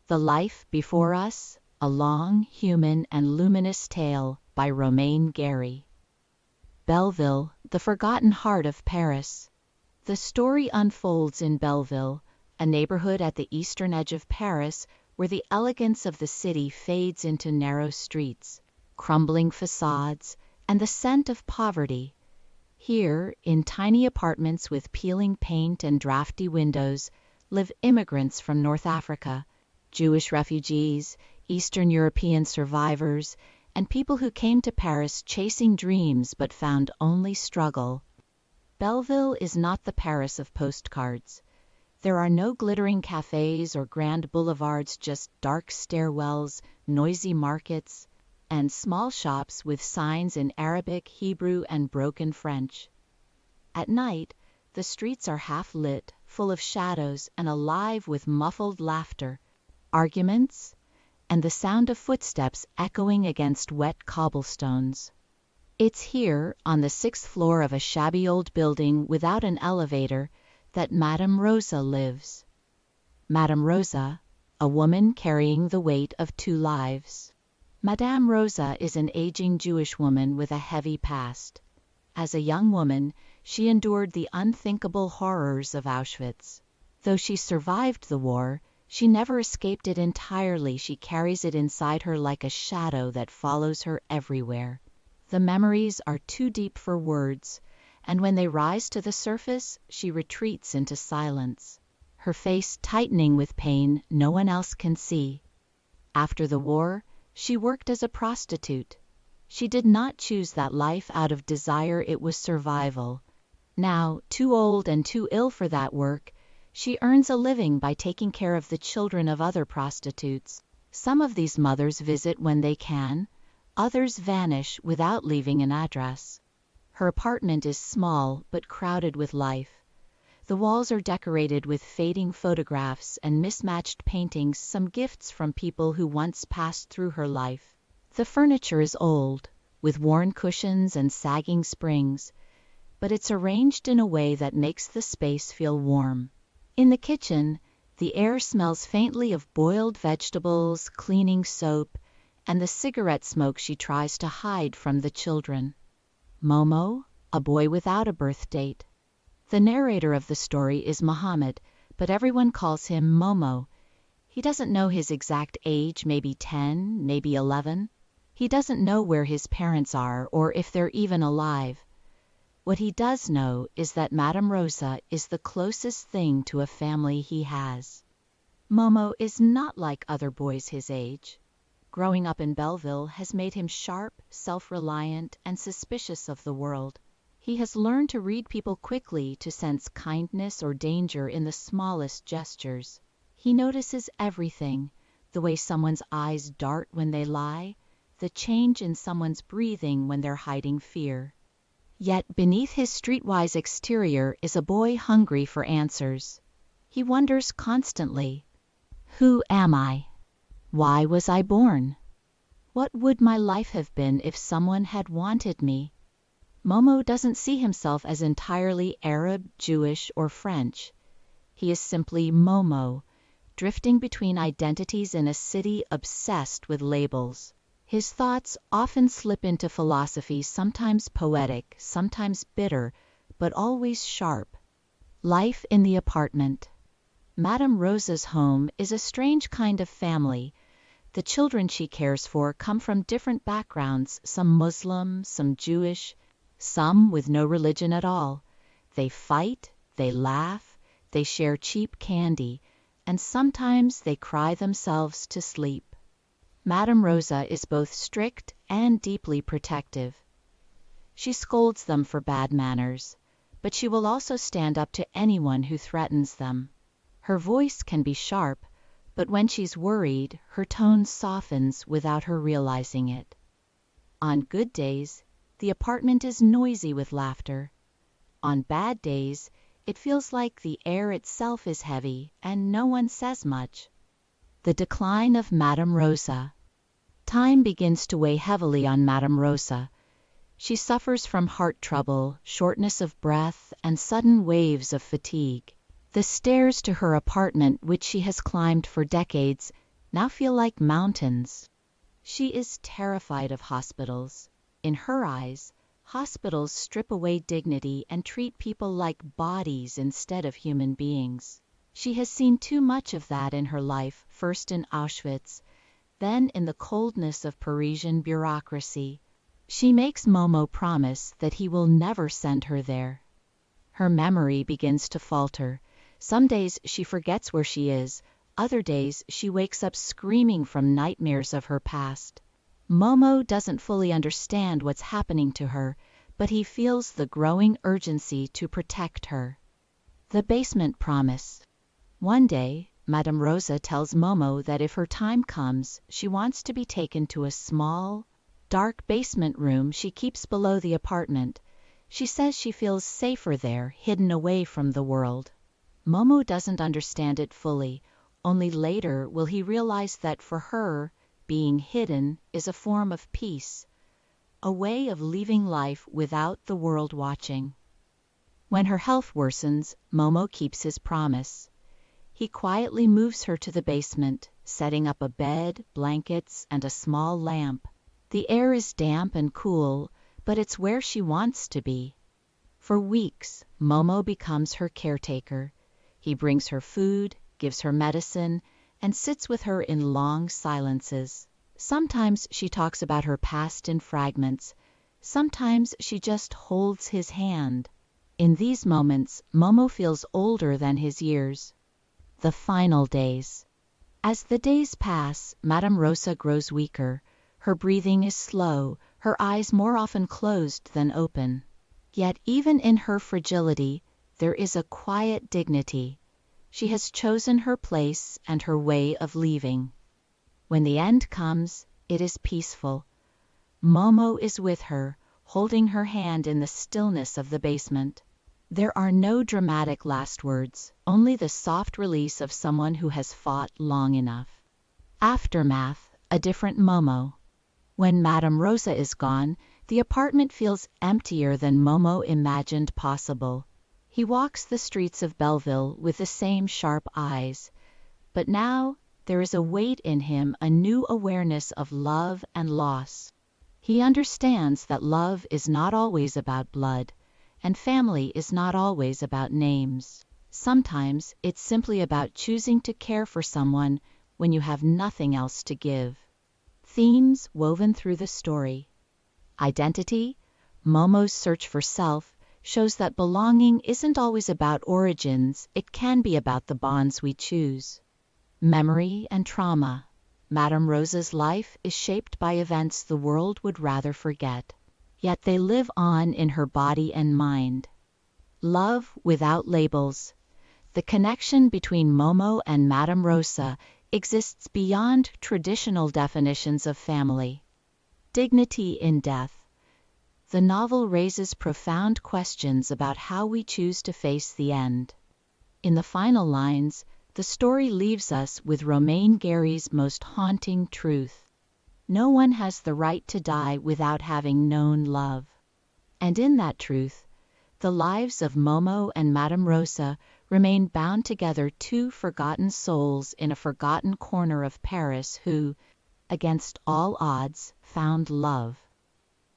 The Life Before Us, A Long, Human, and Luminous Tale by Romain Gary. Belleville, the forgotten heart of Paris. The story unfolds in Belleville, a neighborhood at the eastern edge of Paris where the elegance of the city fades into narrow streets, crumbling facades, and the scent of poverty. Here, in tiny apartments with peeling paint and drafty windows, live immigrants from North Africa, Jewish refugees, Eastern European survivors, and people who came to Paris chasing dreams but found only struggle. Belleville is not the Paris of postcards. There are no glittering cafes or grand boulevards, just dark stairwells, noisy markets, and small shops with signs in Arabic, Hebrew, and broken French. At night, the streets are half lit, full of shadows, and alive with muffled laughter, arguments, and the sound of footsteps echoing against wet cobblestones. It's here, on the 6th floor of a shabby old building without an elevator, that Madame Rosa lives. Madame Rosa, a woman carrying the weight of 2 lives. Madame Rosa is an aging Jewish woman with a heavy past. As a young woman, she endured the unthinkable horrors of Auschwitz. Though she survived the war, she never escaped it entirely. She carries it inside her like a shadow that follows her everywhere. The memories are too deep for words, and when they rise to the surface, she retreats into silence, her face tightening with pain no one else can see. After the war, she worked as a prostitute. She did not choose that life out of desire, it was survival. Now, too old and too ill for that work, she earns a living by taking care of the children of other prostitutes. Some of these mothers visit when they can, others vanish without leaving an address. Her apartment is small but crowded with life. The walls are decorated with fading photographs and mismatched paintings, some gifts from people who once passed through her life. The furniture is old, with worn cushions and sagging springs, but it's arranged in a way that makes the space feel warm. In the kitchen, the air smells faintly of boiled vegetables, cleaning soap, and the cigarette smoke she tries to hide from the children. Momo, a boy without a birth date. The narrator of the story is Muhammad, but everyone calls him Momo. He doesn't know his exact age, maybe 10, maybe 11. He doesn't know where his parents are or if they're even alive. What he does know is that Madame Rosa is the closest thing to a family he has. Momo is not like other boys his age. Growing up in Belleville has made him sharp, self-reliant, and suspicious of the world. He has learned to read people quickly, to sense kindness or danger in the smallest gestures. He notices everything, the way someone's eyes dart when they lie, the change in someone's breathing when they're hiding fear. Yet beneath his streetwise exterior is a boy hungry for answers. He wonders constantly, who am I? Why was I born? What would my life have been if someone had wanted me? Momo doesn't see himself as entirely Arab, Jewish, or French. He is simply Momo, drifting between identities in a city obsessed with labels. His thoughts often slip into philosophy, sometimes poetic, sometimes bitter, but always sharp. Life in the apartment. Madame Rosa's home is a strange kind of family. The children she cares for come from different backgrounds, some Muslim, some Jewish, some with no religion at all. They fight, they laugh, they share cheap candy, and sometimes they cry themselves to sleep. Madame Rosa is both strict and deeply protective. She scolds them for bad manners, but she will also stand up to anyone who threatens them. Her voice can be sharp, but when she's worried, her tone softens without her realizing it. On good days, the apartment is noisy with laughter. On bad days, it feels like the air itself is heavy and no one says much. The decline of Madame Rosa. Time begins to weigh heavily on Madame Rosa. She suffers from heart trouble, shortness of breath, and sudden waves of fatigue. The stairs to her apartment, which she has climbed for decades, now feel like mountains. She is terrified of hospitals. In her eyes, hospitals strip away dignity and treat people like bodies instead of human beings. She has seen too much of that in her life, first in Auschwitz, then in the coldness of Parisian bureaucracy. She makes Momo promise that he will never send her there. Her memory begins to falter. Some days she forgets where she is, other days she wakes up screaming from nightmares of her past. Momo doesn't fully understand what's happening to her, but he feels the growing urgency to protect her. The basement promise. One day, Madame Rosa tells Momo that if her time comes, she wants to be taken to a small, dark basement room she keeps below the apartment. She says she feels safer there, hidden away from the world. Momo doesn't understand it fully. Only later will he realize that for her, being hidden is a form of peace, a way of leaving life without the world watching. When her health worsens, Momo keeps his promise. He quietly moves her to the basement, setting up a bed, blankets, and a small lamp. The air is damp and cool, but it's where she wants to be. For weeks, Momo becomes her caretaker. He brings her food, gives her medicine, and sits with her in long silences. Sometimes she talks about her past in fragments. Sometimes she just holds his hand. In these moments, Momo feels older than his years. The final days. As the days pass, Madame Rosa grows weaker. Her breathing is slow, her eyes more often closed than open. Yet even in her fragility, there is a quiet dignity. She has chosen her place and her way of leaving. When the end comes, it is peaceful. Momo is with her, holding her hand in the stillness of the basement. There are no dramatic last words, only the soft release of someone who has fought long enough. Aftermath, a different Momo. When Madame Rosa is gone, the apartment feels emptier than Momo imagined possible. He walks the streets of Belleville with the same sharp eyes, but now there is a weight in him, a new awareness of love and loss. He understands that love is not always about blood, and family is not always about names. Sometimes it's simply about choosing to care for someone when you have nothing else to give. Themes woven through the story. Identity, Momo's search for self, shows that belonging isn't always about origins, it can be about the bonds we choose. Memory and trauma. Madame Rosa's life is shaped by events the world would rather forget, yet they live on in her body and mind. Love without labels. The connection between Momo and Madame Rosa exists beyond traditional definitions of family. Dignity in death. The novel raises profound questions about how we choose to face the end. In the final lines, the story leaves us with Romain Gary's most haunting truth. No one has the right to die without having known love. And in that truth, the lives of Momo and Madame Rosa remain bound together, two forgotten souls in a forgotten corner of Paris who, against all odds, found love.